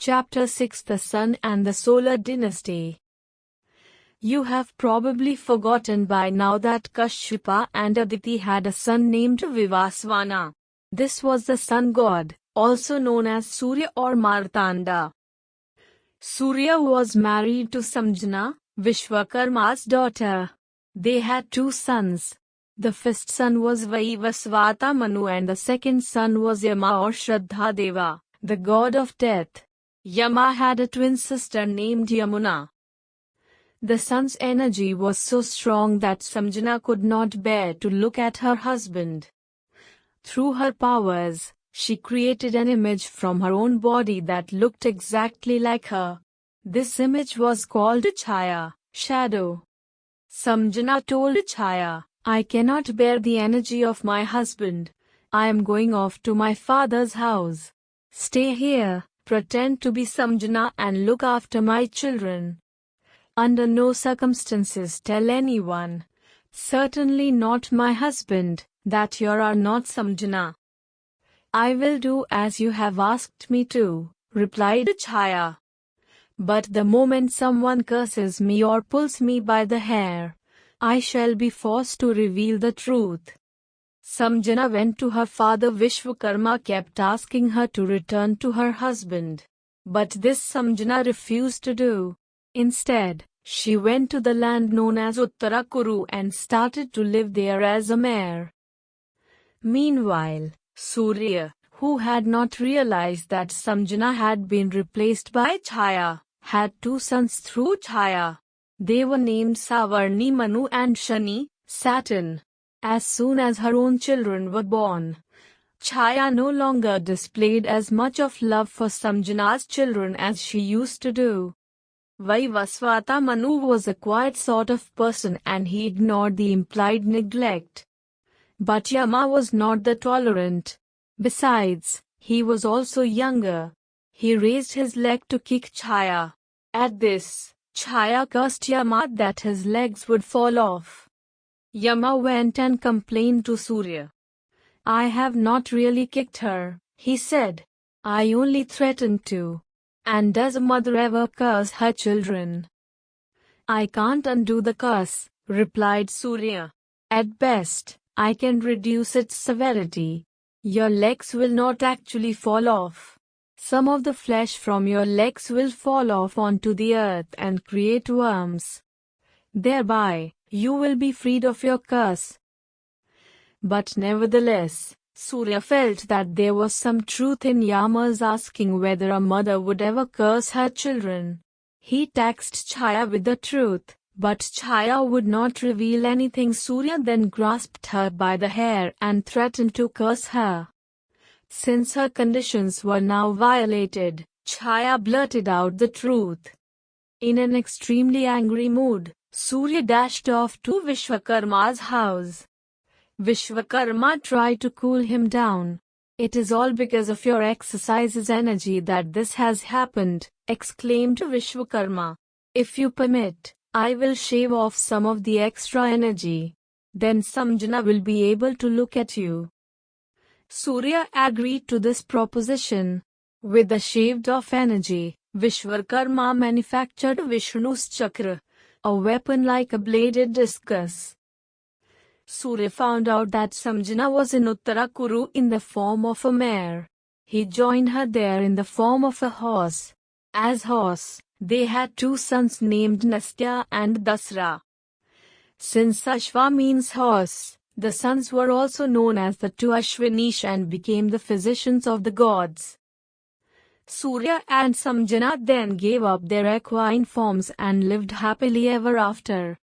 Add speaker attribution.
Speaker 1: Chapter 6 The Sun and the Solar Dynasty. You have probably forgotten by now that Kashyapa and Aditi had a son named Vivasvana. This was the sun god, also known as Surya or Martanda. Surya was married to Samjana, Vishwakarma's daughter. They had two sons. The first son was Vaivasvata Manu and the second son was Yama or Shraddha Deva, the god of death. Yama had a twin sister named Yamuna. The sun's energy was so strong that Samjana could not bear to look at her husband. Through her powers, she created an image from her own body that looked exactly like her. This image was called Chaya, shadow. Samjana told Chaya, "I cannot bear the energy of my husband. I am going off to my father's house. Stay here. Pretend to be Samjana and look after my children. Under no circumstances tell anyone, certainly not my husband, that you are not Samjana." "I will do as you have asked me to," replied Chaya. "But the moment someone curses me or pulls me by the hair, I shall be forced to reveal the truth." Samjana went to her father Vishwakarma, kept asking her to return to her husband. But this Samjana refused to do. Instead, she went to the land known as Uttarakuru and started to live there as a mare. Meanwhile, Surya, who had not realized that Samjana had been replaced by Chaya, had two sons through Chaya. They were named Savarni Manu and Shani, Saturn. As soon as her own children were born, Chaya no longer displayed as much of love for Samjana's children as she used to do. Vaivasvata Manu was a quiet sort of person and he ignored the implied neglect. But Yama was not that tolerant. Besides, he was also younger. He raised his leg to kick Chaya. At this, Chaya cursed Yama that his legs would fall off. Yama went and complained to Surya. "I have not really kicked her," he said. "I only threatened to. And does a mother ever curse her children?" "I can't undo the curse," replied Surya. "At best, I can reduce its severity. Your legs will not actually fall off. Some of the flesh from your legs will fall off onto the earth and create worms. Thereby, you will be freed of your curse." But nevertheless, Surya felt that there was some truth in Yama's asking whether a mother would ever curse her children. He taxed Chaya with the truth, but Chaya would not reveal anything. Surya then grasped her by the hair and threatened to curse her. Since her conditions were now violated, Chaya blurted out the truth. In an extremely angry mood, Surya dashed off to Vishwakarma's house. Vishwakarma tried to cool him down. "It is all because of your exercise's energy that this has happened," exclaimed Vishwakarma. "If you permit, I will shave off some of the extra energy. Then Samjana will be able to look at you." Surya agreed to this proposition. With the shaved-off energy, Vishwakarma manufactured Vishnu's chakra, a weapon like a bladed discus. Surya found out that Samjana was in Uttarakuru in the form of a mare. He joined her there in the form of a horse. As horse, they had two sons named Nastya and Dasra. Since Ashva means horse, the sons were also known as the two Ashwinish and became the physicians of the gods. Surya and Samjana then gave up their equine forms and lived happily ever after.